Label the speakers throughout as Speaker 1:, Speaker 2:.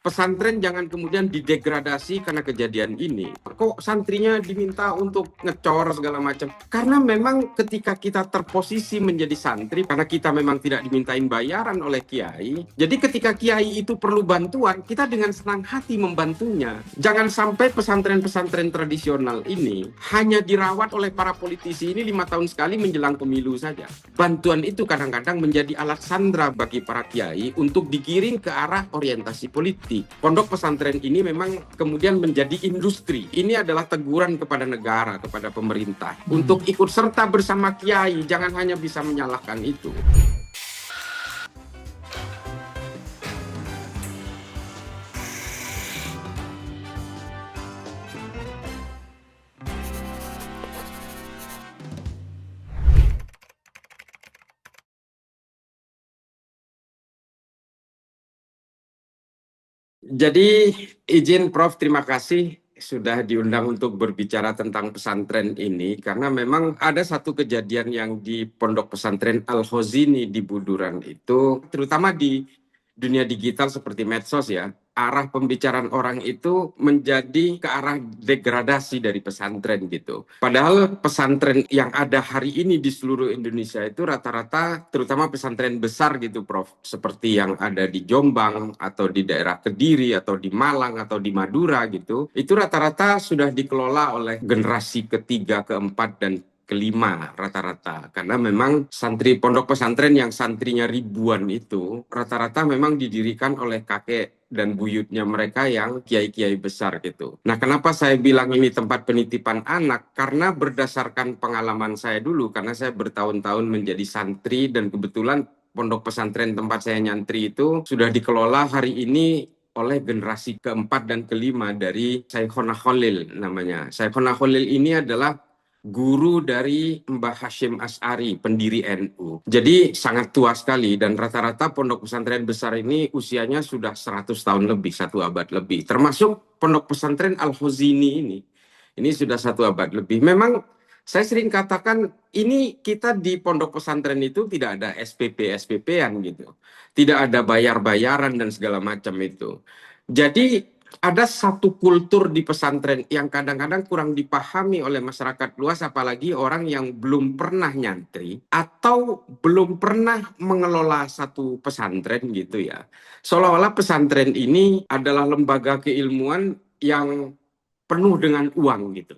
Speaker 1: pesantren jangan kemudian didegradasi karena kejadian ini. Kok santrinya diminta untuk ngecor segala macam? Karena memang ketika kita terposisi menjadi santri, karena kita memang tidak dimintain bayaran oleh kiai, jadi ketika kiai itu perlu bantuan, kita dengan senang hati membantunya. Jangan sampai pesantren-pesantren tradisional ini hanya dirawat oleh para politisi ini 5 tahun sekali menjelang pemilu saja. Bantuan itu kadang-kadang menjadi alat sandra bagi para kiai untuk digiring ke arah orientasi politik. Pondok pesantren ini memang kemudian menjadi industri. Ini adalah teguran kepada negara, kepada pemerintah untuk ikut serta bersama kiai, jangan hanya bisa menyalahkan itu. Jadi izin Prof, terima kasih sudah diundang untuk berbicara tentang pesantren ini, karena memang ada satu kejadian yang di Pondok Pesantren Al-Khozini di Buduran itu, terutama di dunia digital seperti medsos ya, arah pembicaraan orang itu menjadi ke arah degradasi dari pesantren gitu. Padahal pesantren yang ada hari ini di seluruh Indonesia itu rata-rata terutama pesantren besar gitu Prof. Seperti yang ada di Jombang atau di daerah Kediri atau di Malang atau di Madura gitu. Itu rata-rata sudah dikelola oleh generasi ketiga, keempat, dan kelima rata-rata, karena memang santri pondok pesantren yang santrinya ribuan itu rata-rata memang didirikan oleh kakek dan buyutnya mereka yang kiai-kiai besar gitu. Nah, kenapa saya bilang ini tempat penitipan anak? Karena berdasarkan pengalaman saya dulu, karena saya bertahun-tahun menjadi santri dan kebetulan pondok pesantren tempat saya nyantri itu sudah dikelola hari ini oleh generasi keempat dan kelima dari Syekhona Khalil namanya. Syekhona Khalil ini adalah guru dari Mbah Hashim Asy'ari, pendiri NU. Jadi sangat tua sekali dan rata-rata pondok pesantren besar ini usianya sudah 100 tahun lebih, 1 abad lebih. Termasuk pondok pesantren Al-Khozini ini. Ini sudah 1 abad lebih. Memang saya sering katakan ini kita di pondok pesantren itu tidak ada SPP, SPP-an gitu. Tidak ada bayar-bayaran dan segala macam itu. Jadi ada satu kultur di pesantren yang kadang-kadang kurang dipahami oleh masyarakat luas, apalagi orang yang belum pernah nyantri atau belum pernah mengelola satu pesantren gitu ya. Seolah-olah pesantren ini adalah lembaga keilmuan yang penuh dengan uang gitu.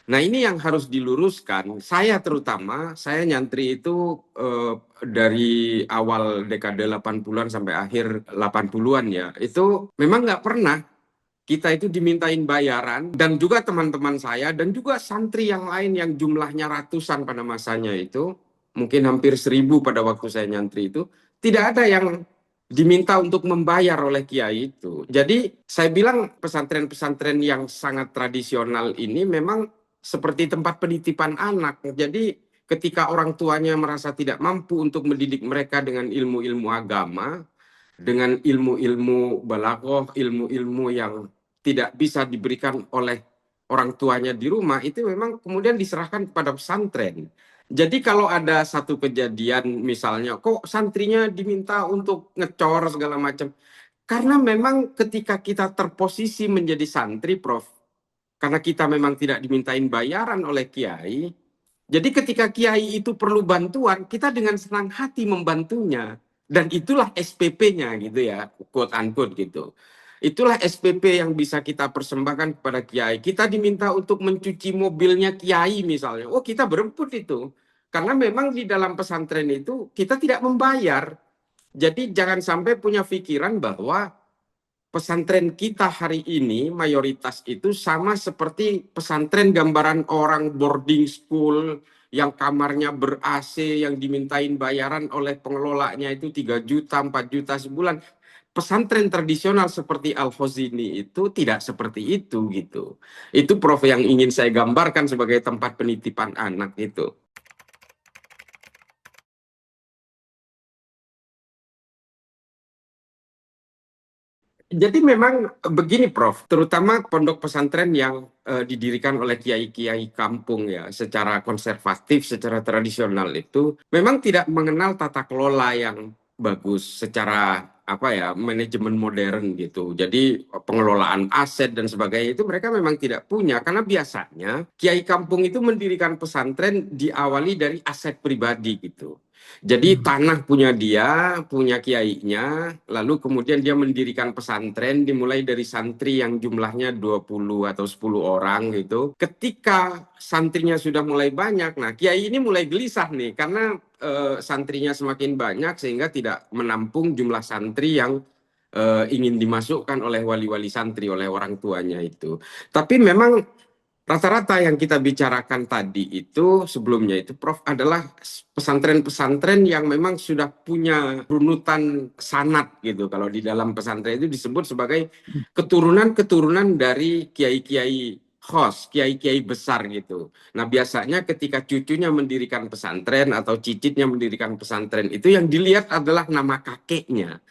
Speaker 1: Nah, ini yang harus diluruskan. Saya terutama, saya nyantri itu dari awal dekade 80-an sampai akhir 80-an ya. Itu memang nggak pernah kita itu dimintain bayaran, dan juga teman-teman saya dan juga santri yang lain yang jumlahnya ratusan pada masanya itu, mungkin hampir 1.000 pada waktu saya nyantri itu, tidak ada yang diminta untuk membayar oleh kiai itu. Jadi saya bilang pesantren-pesantren yang sangat tradisional ini memang seperti tempat penitipan anak. Jadi ketika orang tuanya merasa tidak mampu untuk mendidik mereka dengan ilmu-ilmu agama, dengan ilmu-ilmu balaghah, ilmu-ilmu yang tidak bisa diberikan oleh orang tuanya di rumah, itu memang kemudian diserahkan kepada pesantren. Jadi kalau ada satu kejadian misalnya, kok santrinya diminta untuk ngecor segala macam, karena memang ketika kita terposisi menjadi santri, Prof, karena kita memang tidak dimintain bayaran oleh kiai, jadi ketika kiai itu perlu bantuan, kita dengan senang hati membantunya. Dan itulah SPP-nya gitu ya, quote unquote gitu. Itulah SPP yang bisa kita persembahkan kepada kiai. Kita diminta untuk mencuci mobilnya kiai misalnya. Oh, kita berebut itu. Karena memang di dalam pesantren itu kita tidak membayar. Jadi jangan sampai punya pikiran bahwa pesantren kita hari ini mayoritas itu sama seperti pesantren gambaran orang boarding school yang kamarnya ber-AC, yang dimintain bayaran oleh pengelolanya itu 3 juta, 4 juta sebulan. Pesantren tradisional seperti Al-Khozini itu tidak seperti itu gitu. Itu Prof yang ingin saya gambarkan sebagai tempat penitipan anak itu. Jadi memang begini Prof, terutama pondok pesantren yang didirikan oleh kiai-kiai kampung ya, secara konservatif, secara tradisional itu memang tidak mengenal tata kelola yang bagus secara apa ya, manajemen modern gitu. Jadi pengelolaan aset dan sebagainya itu mereka memang tidak punya, karena biasanya kiai kampung itu mendirikan pesantren diawali dari aset pribadi gitu. Jadi
Speaker 2: Hmm.
Speaker 1: tanah punya dia, punya kiainya, lalu kemudian dia mendirikan pesantren dimulai dari santri yang jumlahnya 20 atau 10 orang gitu. Ketika santrinya sudah mulai banyak, nah kiai ini mulai gelisah nih karena santrinya semakin banyak sehingga tidak menampung jumlah santri yang ingin dimasukkan oleh wali-wali santri, oleh orang tuanya itu. Tapi memang rata-rata yang kita bicarakan tadi itu sebelumnya itu Prof adalah pesantren-pesantren yang memang sudah punya runutan sanad gitu. Kalau di dalam pesantren itu disebut sebagai keturunan-keturunan dari kiai-kiai khos, kiai-kiai besar gitu. Nah, biasanya ketika cucunya mendirikan pesantren atau cicitnya mendirikan pesantren itu yang dilihat adalah nama kakeknya,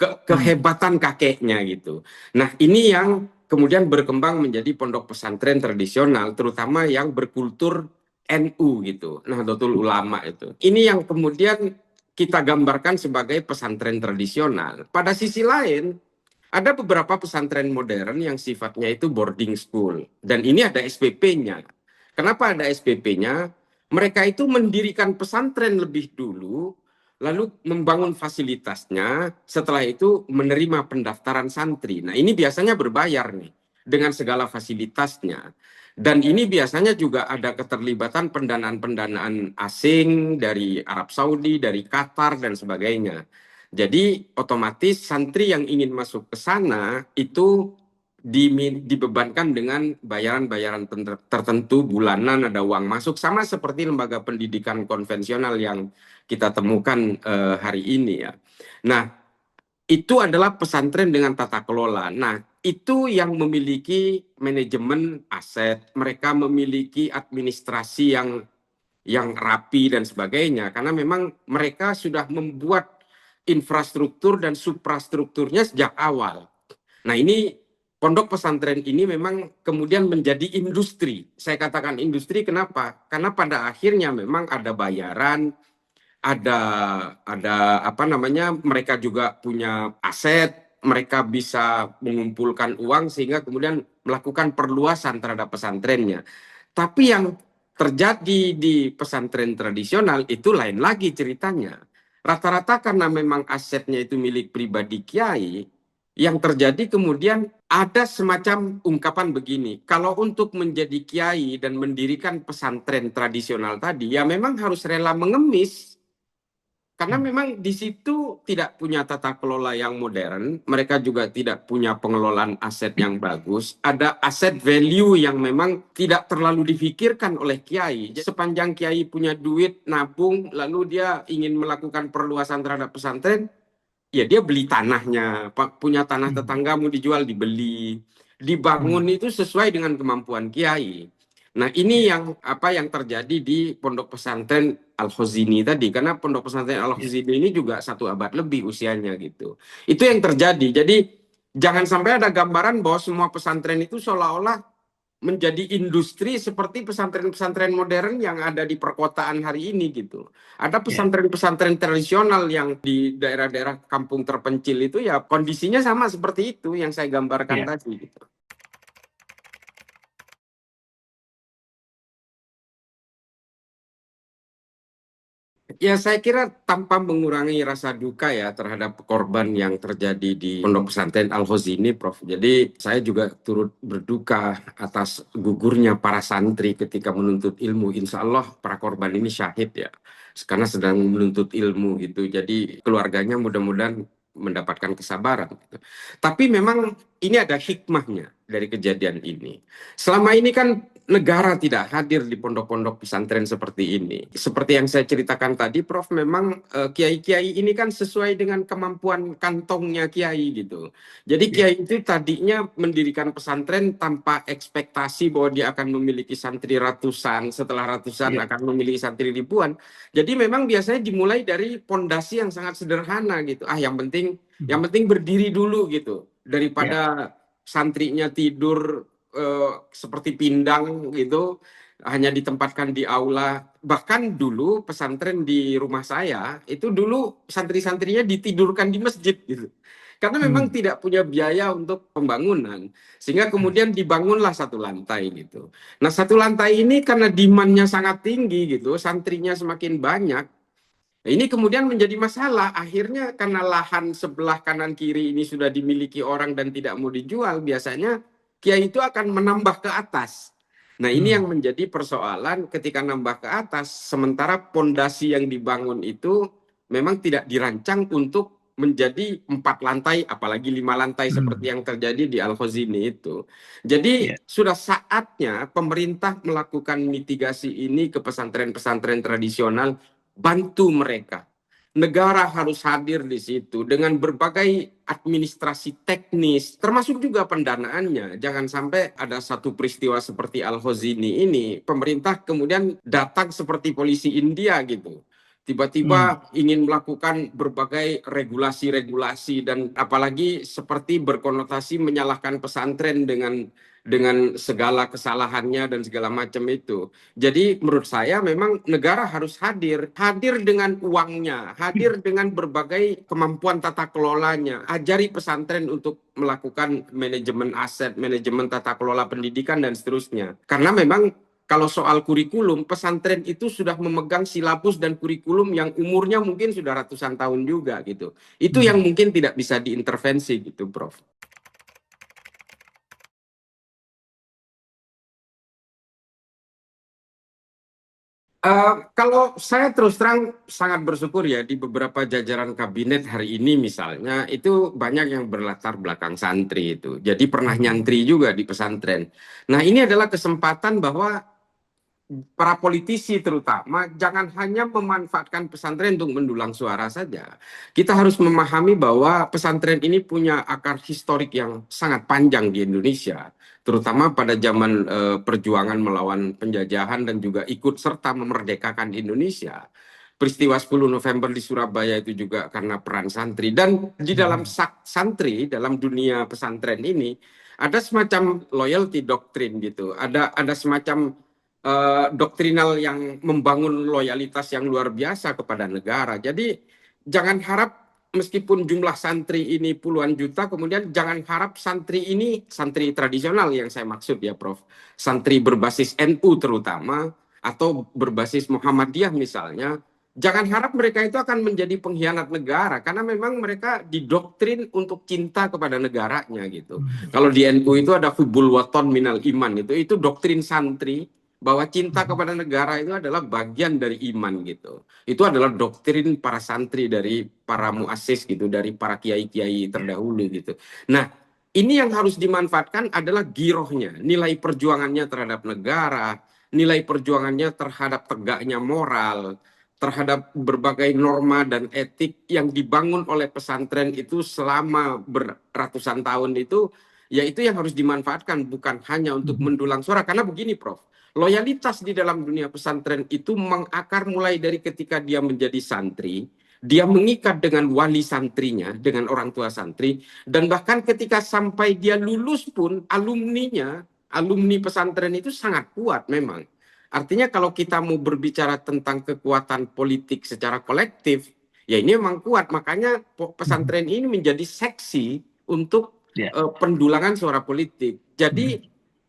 Speaker 2: Hmm.
Speaker 1: kehebatan kakeknya gitu. Nah, ini yang kemudian berkembang menjadi pondok pesantren tradisional, terutama yang berkultur NU gitu. Nahdlatul Ulama itu. Ini yang kemudian kita gambarkan sebagai pesantren tradisional. Pada sisi lain, ada beberapa pesantren modern yang sifatnya itu boarding school. Dan ini ada SPP-nya. Kenapa ada SPP-nya? Mereka itu mendirikan pesantren lebih dulu, lalu membangun fasilitasnya, setelah itu menerima pendaftaran santri. Nah, ini biasanya berbayar nih, dengan segala fasilitasnya. Dan ini biasanya juga ada keterlibatan pendanaan-pendanaan asing dari Arab Saudi, dari Qatar, dan sebagainya. Jadi otomatis santri yang ingin masuk ke sana itu dibebankan dengan bayaran-bayaran tertentu bulanan, ada uang masuk, sama seperti lembaga pendidikan konvensional yang kita temukan hari ini ya. Nah, itu adalah pesantren dengan tata kelola. Nah, itu yang memiliki manajemen aset, mereka memiliki administrasi yang rapi dan sebagainya, karena memang mereka sudah membuat infrastruktur dan suprastrukturnya sejak awal. Nah, ini pondok pesantren ini memang kemudian menjadi industri. Saya katakan industri kenapa? Karena pada akhirnya memang ada bayaran, ada apa namanya? Mereka juga punya aset, mereka bisa mengumpulkan uang sehingga kemudian melakukan perluasan terhadap pesantrennya. Tapi yang terjadi di pesantren tradisional itu lain lagi ceritanya. Rata-rata karena memang asetnya itu milik pribadi kiai, yang terjadi kemudian ada semacam ungkapan begini, kalau untuk menjadi kiai dan mendirikan pesantren tradisional tadi, ya memang harus rela mengemis, karena
Speaker 2: Hmm.
Speaker 1: memang di situ tidak punya tata kelola yang modern, mereka juga tidak punya pengelolaan aset yang bagus, ada aset value yang memang tidak terlalu difikirkan oleh kiai. Sepanjang kiai punya duit, nabung, lalu dia ingin melakukan perluasan terhadap pesantren, ya dia beli tanahnya, punya tanah
Speaker 2: Hmm.
Speaker 1: tetanggamu dijual, dibeli,
Speaker 2: Hmm.
Speaker 1: dibangun itu sesuai dengan kemampuan kiai. Nah, ini
Speaker 2: Ya.
Speaker 1: yang apa yang terjadi di pondok pesantren Al-Khazini tadi, karena pondok pesantren
Speaker 2: Ya.
Speaker 1: Al-Khazini ini juga 1 abad lebih usianya gitu. Itu yang terjadi. Jadi jangan sampai ada gambaran bahwa semua pesantren itu seolah-olah menjadi industri seperti pesantren-pesantren modern yang ada di perkotaan hari ini gitu. Ada
Speaker 2: Ya.
Speaker 1: pesantren-pesantren tradisional yang di daerah-daerah kampung terpencil itu ya kondisinya sama seperti itu yang saya gambarkan
Speaker 2: Ya.
Speaker 1: tadi gitu. Ya, saya kira tanpa mengurangi rasa duka ya terhadap korban yang terjadi di Pondok Pesantren Al-Khazini, Prof. Jadi saya juga turut berduka atas gugurnya para santri ketika menuntut ilmu. Insya Allah para korban ini syahid ya, karena sedang menuntut ilmu gitu. Jadi keluarganya mudah-mudahan mendapatkan kesabaran gitu. Tapi memang ini ada hikmahnya dari kejadian ini. Selama ini kan negara tidak hadir di pondok-pondok pesantren seperti ini. Seperti yang saya ceritakan tadi, Prof, memang kiai-kiai ini kan sesuai dengan kemampuan kantongnya kiai gitu. Jadi
Speaker 2: Ya.
Speaker 1: kiai itu tadinya mendirikan pesantren tanpa ekspektasi bahwa dia akan memiliki santri ratusan, setelah ratusan
Speaker 2: Ya.
Speaker 1: akan memiliki santri ribuan. Jadi memang biasanya dimulai dari pondasi yang sangat sederhana gitu. Ah, yang
Speaker 2: Hmm.
Speaker 1: penting berdiri dulu gitu,
Speaker 2: Ya.
Speaker 1: daripada santrinya tidur seperti pindang gitu. hanya ditempatkan di aula. Bahkan dulu pesantren di rumah saya itu dulu santri-santrinya ditidurkan di masjid gitu. Karena memang
Speaker 2: Hmm.
Speaker 1: tidak punya biaya untuk pembangunan, sehingga kemudian dibangunlah satu lantai gitu. Nah, satu lantai ini karena demand-nya sangat tinggi gitu, santrinya semakin banyak. Nah, ini kemudian menjadi masalah. Akhirnya karena lahan sebelah kanan kiri ini sudah dimiliki orang dan tidak mau dijual, biasanya kiai itu akan menambah ke atas. Nah, ini
Speaker 2: Hmm.
Speaker 1: yang menjadi persoalan ketika nambah ke atas, sementara pondasi yang dibangun itu memang tidak dirancang untuk menjadi 4 lantai, apalagi 5 lantai seperti
Speaker 2: Hmm.
Speaker 1: yang terjadi di Al-Khazini itu. Jadi
Speaker 2: Ya.
Speaker 1: sudah saatnya pemerintah melakukan mitigasi ini ke pesantren-pesantren tradisional, bantu mereka. Negara harus hadir di situ dengan berbagai administrasi teknis, termasuk juga pendanaannya. Jangan sampai ada satu peristiwa seperti Al-Khazini ini, pemerintah kemudian datang seperti polisi India gitu.
Speaker 2: Hmm.
Speaker 1: Tiba-tiba ingin melakukan berbagai regulasi-regulasi dan apalagi seperti berkonotasi menyalahkan pesantren dengan segala kesalahannya dan segala macam itu. Jadi menurut saya memang negara harus hadir, hadir dengan uangnya, hadir dengan berbagai kemampuan tata kelolanya, ajari pesantren untuk melakukan manajemen aset, manajemen tata kelola pendidikan dan seterusnya. Karena memang kalau soal kurikulum, pesantren itu sudah memegang silabus dan kurikulum yang umurnya mungkin sudah ratusan tahun juga gitu. Itu yang
Speaker 2: Hmm.
Speaker 1: mungkin tidak bisa diintervensi gitu, Prof. Kalau saya terus terang sangat bersyukur ya di beberapa jajaran kabinet hari ini misalnya itu banyak yang berlatar belakang santri itu. Jadi pernah
Speaker 2: Hmm.
Speaker 1: nyantri juga di pesantren. Nah, ini adalah kesempatan bahwa para politisi terutama jangan hanya memanfaatkan pesantren untuk mendulang suara saja. Kita harus memahami bahwa pesantren ini punya akar historik yang sangat panjang di Indonesia, terutama pada zaman perjuangan melawan penjajahan dan juga ikut serta memerdekakan Indonesia. Peristiwa 10 November di Surabaya itu juga karena peran santri, dan di dalam
Speaker 2: Hmm.
Speaker 1: santri dalam dunia pesantren ini ada semacam loyalty doktrin gitu. Ada semacam doktrinal yang membangun loyalitas yang luar biasa kepada negara. Jadi jangan harap meskipun jumlah santri ini puluhan juta, kemudian jangan harap santri ini, santri tradisional yang saya maksud ya Prof, santri berbasis NU terutama, atau berbasis Muhammadiyah misalnya, jangan harap mereka itu akan menjadi pengkhianat negara, karena memang mereka didoktrin untuk cinta kepada negaranya gitu.
Speaker 2: Hmm.
Speaker 1: Kalau di NU itu ada hubul waton minal iman, itu doktrin santri bahwa cinta
Speaker 2: Hmm.
Speaker 1: kepada negara itu adalah bagian dari iman gitu. Itu adalah doktrin para santri dari para muassis gitu, dari para kiai-kiai
Speaker 2: Ya.
Speaker 1: terdahulu gitu. Nah, ini yang harus dimanfaatkan adalah girohnya, nilai perjuangannya terhadap negara, nilai perjuangannya terhadap tegaknya moral, terhadap berbagai norma dan etik yang dibangun oleh pesantren itu selama beratusan tahun itu, ya itu yang harus dimanfaatkan, bukan hanya untuk
Speaker 2: Hmm.
Speaker 1: mendulang suara. Karena begini Prof, loyalitas di dalam dunia pesantren itu mengakar mulai dari ketika dia menjadi santri, dia mengikat dengan wali santrinya, dengan orang tua santri, dan bahkan ketika sampai dia lulus pun alumninya, alumni pesantren itu sangat kuat memang. Artinya kalau kita mau berbicara tentang kekuatan politik secara kolektif, ya ini memang kuat. Makanya
Speaker 2: Hmm.
Speaker 1: pesantren ini menjadi seksi untuk
Speaker 2: Ya.
Speaker 1: pendulangan suara politik.
Speaker 2: Hmm.
Speaker 1: Jadi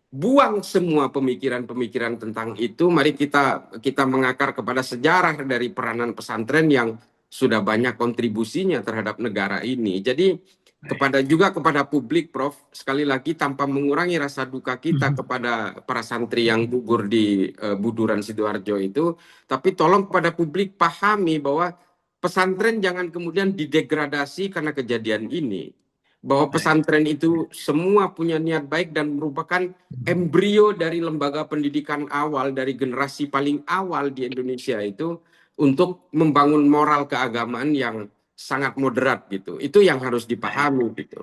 Speaker 1: buang semua pemikiran-pemikiran tentang itu. Mari kita mengakar kepada sejarah dari peranan pesantren yang sudah banyak kontribusinya terhadap negara ini. Jadi
Speaker 2: Baik.
Speaker 1: kepada publik, Prof, sekali lagi tanpa mengurangi rasa duka kita
Speaker 2: Hmm.
Speaker 1: kepada para santri yang gugur di Buduran Sidoarjo itu, tapi tolong kepada publik pahami bahwa pesantren jangan kemudian didegradasi karena kejadian ini, bahwa
Speaker 2: Baik.
Speaker 1: pesantren itu semua punya niat baik dan merupakan
Speaker 2: Hmm.
Speaker 1: embrio dari lembaga pendidikan awal, dari generasi paling awal di Indonesia itu, untuk membangun moral keagamaan yang sangat moderat gitu. Itu yang harus
Speaker 2: Baik.
Speaker 1: dipahami gitu.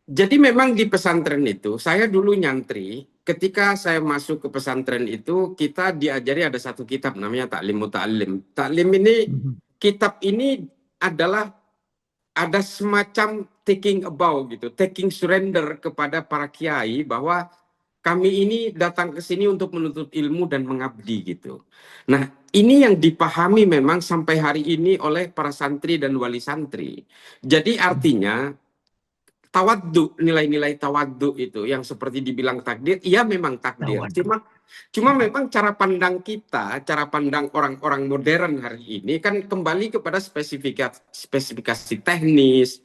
Speaker 1: Jadi memang di pesantren itu, saya dulu nyantri, ketika saya masuk ke pesantren itu, kita diajari ada satu kitab namanya Ta'lim Muta'allim. Ta'lim ini,
Speaker 2: Hmm.
Speaker 1: kitab ini adalah ada semacam taking a bow gitu, taking surrender kepada para kiai bahwa kami ini datang ke sini untuk menuntut ilmu dan mengabdi gitu. Nah, ini yang dipahami memang sampai hari ini oleh para santri dan wali santri. Jadi artinya tawaddu, nilai-nilai tawaddu itu yang seperti dibilang takdir, iya memang takdir. Cuma memang cara pandang kita, cara pandang orang-orang modern hari ini kan kembali kepada spesifikasi teknis,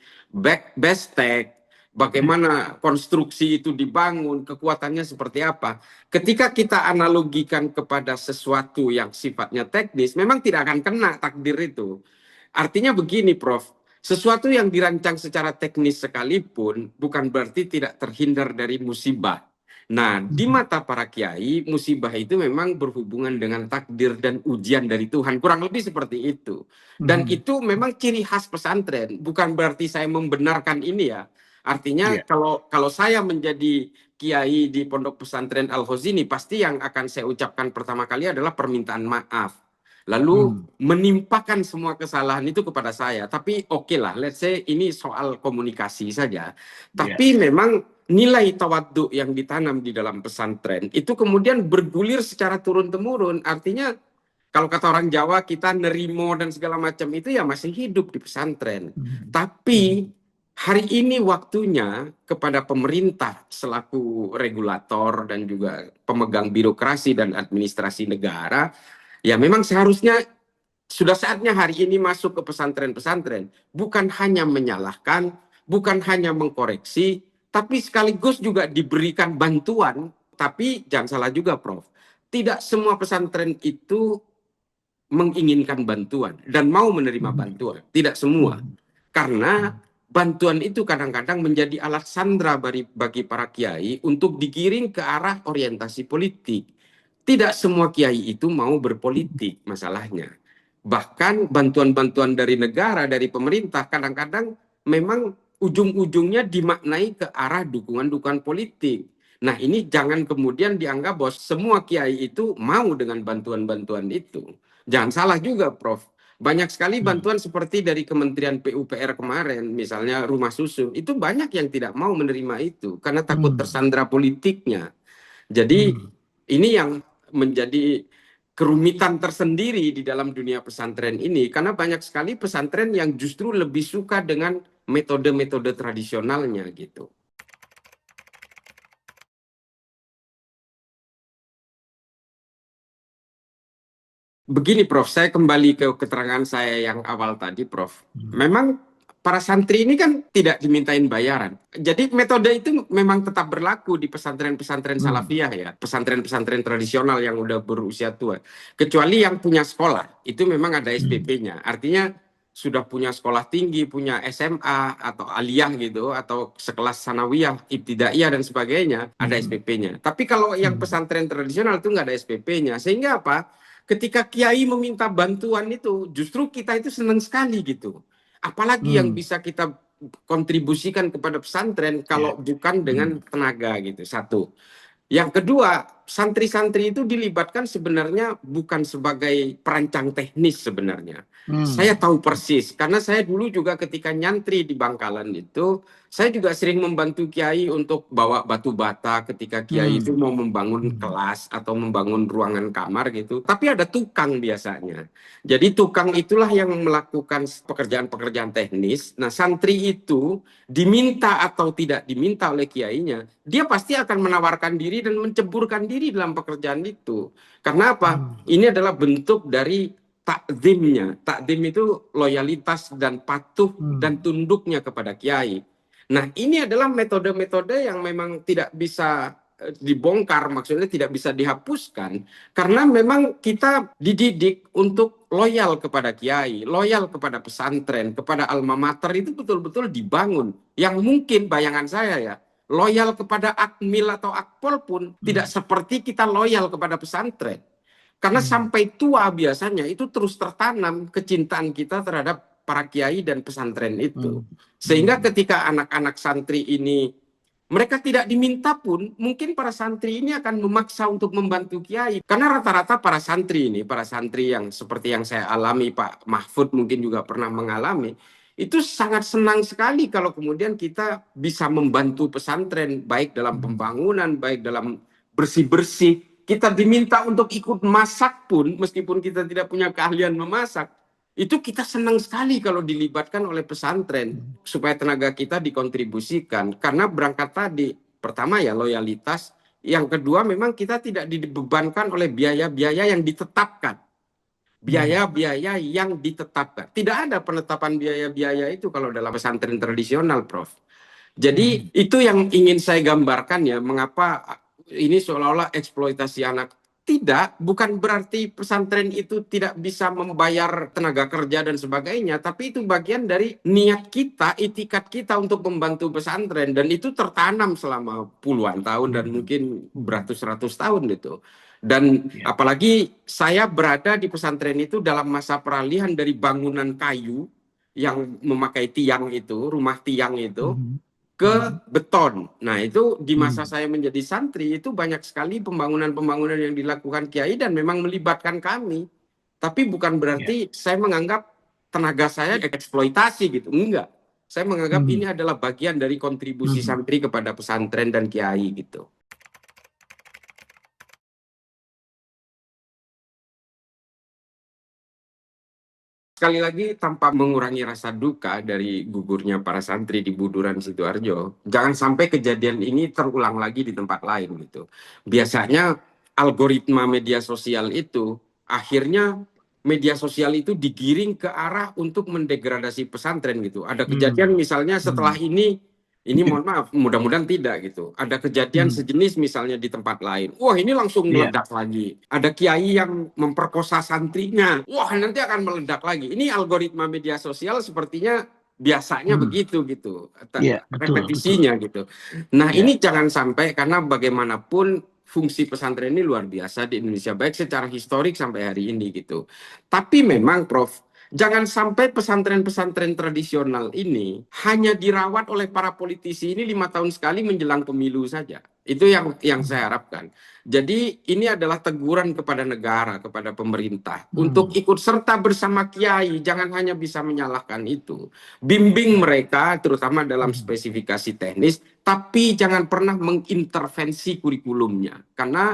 Speaker 1: bestek, bagaimana konstruksi itu dibangun, kekuatannya seperti apa. Ketika kita analogikan kepada sesuatu yang sifatnya teknis, memang tidak akan kena takdir itu. Artinya begini, Prof. Sesuatu yang dirancang secara teknis sekalipun bukan berarti tidak terhindar dari musibah. Nah, di mata para kiai, musibah itu memang berhubungan dengan takdir dan ujian dari Tuhan. Kurang lebih seperti itu. Dan itu memang ciri khas pesantren. Bukan berarti saya membenarkan ini ya. Artinya kalau saya menjadi kiai di Pondok Pesantren Al-Khozini, pasti yang akan saya ucapkan pertama kali adalah permintaan maaf. Lalu menimpakan semua kesalahan itu kepada saya. Tapi oke lah, let's say ini soal komunikasi saja. Tapi memang nilai tawadhu yang ditanam di dalam pesantren itu kemudian bergulir secara turun-temurun. Artinya kalau kata orang Jawa kita nerimo dan segala macam itu ya masih hidup di pesantren. Tapi hari ini waktunya kepada pemerintah selaku regulator dan juga pemegang birokrasi dan administrasi negara, ya memang seharusnya sudah saatnya hari ini masuk ke pesantren-pesantren. Bukan hanya menyalahkan, bukan hanya mengkoreksi, tapi sekaligus juga diberikan bantuan. Tapi jangan salah juga, Prof. Tidak semua pesantren itu menginginkan bantuan dan mau menerima bantuan. Tidak semua. Karena bantuan itu kadang-kadang menjadi alat sandra bagi para kiai untuk digiring ke arah orientasi politik. Tidak semua kiai itu mau berpolitik masalahnya. Bahkan bantuan-bantuan dari negara, dari pemerintah, kadang-kadang memang ujung-ujungnya dimaknai ke arah dukungan-dukungan politik. Nah, ini jangan kemudian dianggap bahwa semua kiai itu mau dengan bantuan-bantuan itu. Jangan salah juga, Prof. Banyak sekali bantuan seperti dari Kementerian PUPR kemarin, misalnya rumah susun, itu banyak yang tidak mau menerima itu karena takut tersandra politiknya. Jadi ini yang menjadi kerumitan tersendiri di dalam dunia pesantren ini, karena banyak sekali pesantren yang justru lebih suka dengan metode-metode tradisionalnya gitu. Begini, Prof, saya kembali ke keterangan saya yang awal tadi, Prof. Memang para santri ini kan tidak dimintain bayaran. Jadi metode itu memang tetap berlaku di pesantren-pesantren salafiyah ya, pesantren-pesantren tradisional yang udah berusia tua. Kecuali yang punya sekolah, itu memang ada SPP-nya. Artinya sudah punya sekolah tinggi, punya SMA atau aliyah gitu, atau sekelas sanawiyah, ibtidaiyah dan sebagainya, ada SPP-nya. Tapi kalau yang pesantren tradisional itu nggak ada SPP-nya. Sehingga apa? Ketika kiai meminta bantuan itu, justru kita itu senang sekali gitu. Apalagi yang bisa kita kontribusikan kepada pesantren kalau bukan dengan tenaga gitu. Satu. Yang kedua, santri-santri itu dilibatkan sebenarnya bukan sebagai perancang teknis sebenarnya. Saya tahu persis, karena saya dulu juga ketika nyantri di Bangkalan itu, saya juga sering membantu kiai untuk bawa batu bata ketika kiai itu mau membangun kelas atau membangun ruangan kamar gitu. Tapi ada tukang biasanya. Jadi tukang itulah yang melakukan pekerjaan-pekerjaan teknis. Nah, santri itu diminta atau tidak diminta oleh kiainya, dia pasti akan menawarkan diri dan menceburkan diri dalam pekerjaan itu. Karena apa? Ini adalah bentuk dari takzimnya. Takzim itu loyalitas dan patuh dan tunduknya kepada kiai. Nah, ini adalah metode-metode yang memang tidak bisa dibongkar, maksudnya tidak bisa dihapuskan, karena memang kita dididik untuk loyal kepada kiai, loyal kepada pesantren, kepada alma mater, itu betul-betul dibangun. Yang mungkin bayangan saya ya, loyal kepada akmil atau akpol pun tidak seperti kita loyal kepada pesantren. Karena sampai tua biasanya itu terus tertanam kecintaan kita terhadap para kiai dan pesantren itu. Sehingga ketika anak-anak santri ini mereka tidak diminta pun, mungkin para santri ini akan memaksa untuk membantu kiai. Karena rata-rata para santri ini, para santri yang seperti yang saya alami, Pak Mahfud mungkin juga pernah mengalami, itu sangat senang sekali kalau kemudian kita bisa membantu pesantren, baik dalam pembangunan, baik dalam bersih-bersih. Kita diminta untuk ikut masak pun, meskipun kita tidak punya keahlian memasak, itu kita senang sekali kalau dilibatkan oleh pesantren, supaya tenaga kita dikontribusikan. Karena berangkat tadi, pertama ya loyalitas, yang kedua memang kita tidak dibebankan oleh biaya-biaya yang ditetapkan. Biaya-biaya yang ditetapkan. Tidak ada penetapan biaya-biaya itu kalau dalam pesantren tradisional, Prof. Jadi itu yang ingin saya gambarkan ya, mengapa ini seolah-olah eksploitasi anak. Tidak, bukan berarti pesantren itu tidak bisa membayar tenaga kerja dan sebagainya, tapi itu bagian dari niat kita, itikat kita untuk membantu pesantren, dan itu tertanam selama puluhan tahun dan mungkin beratus-ratus tahun itu. Dan apalagi saya berada di pesantren itu dalam masa peralihan dari bangunan kayu yang memakai tiang itu, rumah tiang itu, ke beton. Nah, itu di masa saya menjadi santri itu banyak sekali pembangunan-pembangunan yang dilakukan Kiai dan memang melibatkan kami. Tapi bukan berarti saya menganggap tenaga saya eksploitasi gitu. Enggak. Saya menganggap ini adalah bagian dari kontribusi santri kepada pesantren dan Kiai gitu. Sekali lagi, tanpa mengurangi rasa duka dari gugurnya para santri di Buduran Sidoarjo, jangan sampai kejadian ini terulang lagi di tempat lain gitu. Biasanya algoritma media sosial itu akhirnya media sosial itu digiring ke arah untuk mendegradasi pesantren gitu. Ada kejadian misalnya setelah ini mohon maaf, mudah-mudahan tidak gitu. Ada kejadian sejenis misalnya di tempat lain. Wah, ini langsung meledak lagi. Ada kiai yang memperkosa santrinya. Wah, nanti akan meledak lagi. Ini algoritma media sosial sepertinya biasanya begitu gitu. Repetisinya gitu. Nah, ini jangan sampai, karena bagaimanapun fungsi pesantren ini luar biasa di Indonesia, baik secara historik sampai hari ini gitu. Tapi memang Prof, jangan sampai pesantren-pesantren tradisional ini hanya dirawat oleh para politisi ini 5 tahun sekali menjelang pemilu saja. Itu yang saya harapkan. Jadi ini adalah teguran kepada negara, kepada pemerintah, untuk ikut serta bersama Kiai. Jangan hanya bisa menyalahkan itu. Bimbing mereka, terutama dalam spesifikasi teknis, tapi jangan pernah mengintervensi kurikulumnya. Karena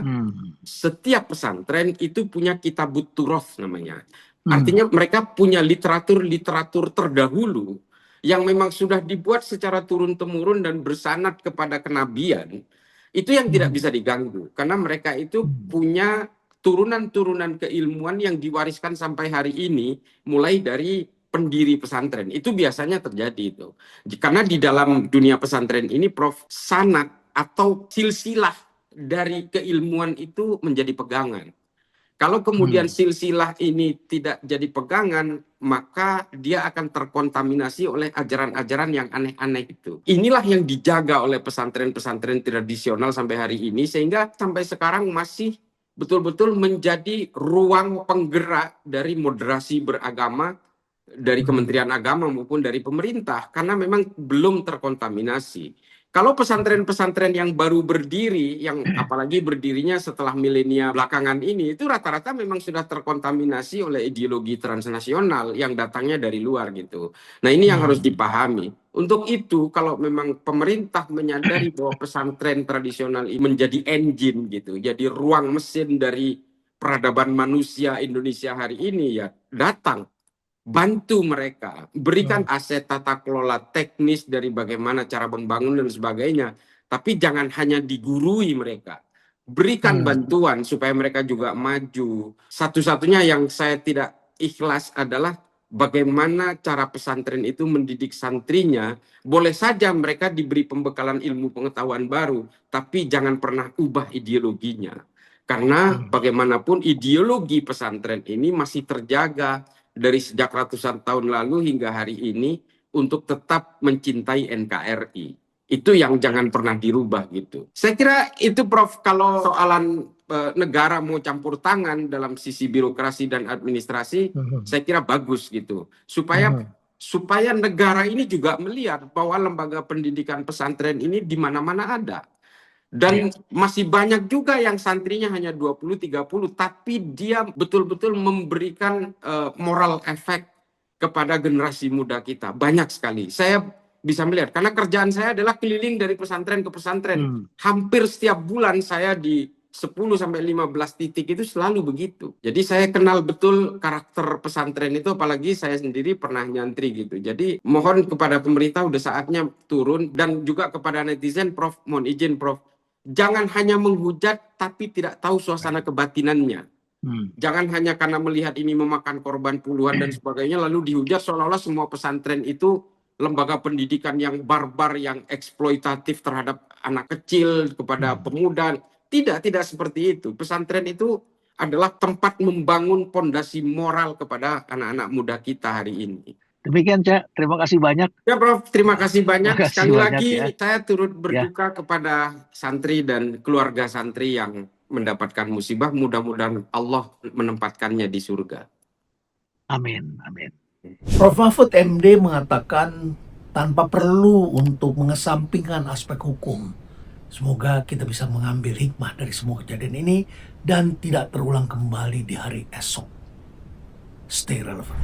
Speaker 1: setiap pesantren itu punya kitabut turoth namanya. Artinya mereka punya literatur-literatur terdahulu yang memang sudah dibuat secara turun-temurun dan bersanad kepada kenabian. Itu yang tidak bisa diganggu. Karena mereka itu punya turunan-turunan keilmuan yang diwariskan sampai hari ini, mulai dari pendiri pesantren. Itu biasanya terjadi itu. Karena di dalam dunia pesantren ini, Prof, sanad atau silsilah dari keilmuan itu menjadi pegangan. Kalau kemudian silsilah ini tidak jadi pegangan, maka dia akan terkontaminasi oleh ajaran-ajaran yang aneh-aneh itu. Inilah yang dijaga oleh pesantren-pesantren tradisional sampai hari ini, sehingga sampai sekarang masih betul-betul menjadi ruang penggerak dari moderasi beragama dari Kementerian Agama maupun dari pemerintah, karena memang belum terkontaminasi. Kalau pesantren-pesantren yang baru berdiri, yang apalagi berdirinya setelah milenial belakangan ini, itu rata-rata memang sudah terkontaminasi oleh ideologi transnasional yang datangnya dari luar gitu. Nah, ini yang harus dipahami. Untuk itu, kalau memang pemerintah menyadari bahwa pesantren tradisional ini menjadi engine gitu, jadi ruang mesin dari peradaban manusia Indonesia hari ini, ya datang, bantu mereka, berikan aset tata kelola teknis dari bagaimana cara membangun dan sebagainya, tapi jangan hanya digurui mereka. Berikan bantuan supaya mereka juga maju. Satu-satunya yang saya tidak ikhlas adalah bagaimana cara pesantren itu mendidik santrinya. Boleh saja mereka diberi pembekalan ilmu pengetahuan baru, tapi jangan pernah ubah ideologinya. Karena bagaimanapun ideologi pesantren ini masih terjaga dari sejak ratusan tahun lalu hingga hari ini untuk tetap mencintai NKRI. Itu yang jangan pernah dirubah gitu. Saya kira itu, Prof, kalau soalan negara mau campur tangan dalam sisi birokrasi dan administrasi, saya kira bagus gitu. Supaya negara ini juga melihat bahwa lembaga pendidikan pesantren ini di mana-mana ada. Dan masih banyak juga yang santrinya hanya 20-30, tapi dia betul-betul memberikan moral efek kepada generasi muda kita banyak sekali. Saya bisa melihat karena kerjaan saya adalah keliling dari pesantren ke pesantren. Hampir setiap bulan saya di 10 sampai 15 titik itu selalu begitu. Jadi saya kenal betul karakter pesantren itu, apalagi saya sendiri pernah nyantri gitu. Jadi mohon kepada pemerintah udah saatnya turun, dan juga kepada netizen, Prof, mohon izin Prof, jangan hanya menghujat tapi tidak tahu suasana kebatinannya. Jangan hanya karena melihat ini memakan korban puluhan dan sebagainya lalu dihujat seolah-olah semua pesantren itu lembaga pendidikan yang barbar, yang eksploitatif terhadap anak kecil, kepada pemuda. Tidak seperti itu. Pesantren itu adalah tempat membangun pondasi moral kepada anak-anak muda kita hari ini.
Speaker 2: Demikian, Cak. Terima kasih banyak.
Speaker 1: Ya, Prof. Terima kasih banyak.
Speaker 2: Terima kasih
Speaker 1: Sekali
Speaker 2: banyak,
Speaker 1: lagi
Speaker 2: ya.
Speaker 1: saya turut berduka kepada santri dan keluarga santri yang mendapatkan musibah. Mudah-mudahan Allah menempatkannya di surga.
Speaker 2: Amin. Amin.
Speaker 3: Prof. Mahfud MD mengatakan tanpa perlu untuk mengesampingkan aspek hukum. Semoga kita bisa mengambil hikmah dari semua kejadian ini dan tidak terulang kembali di hari esok. Stay relevant.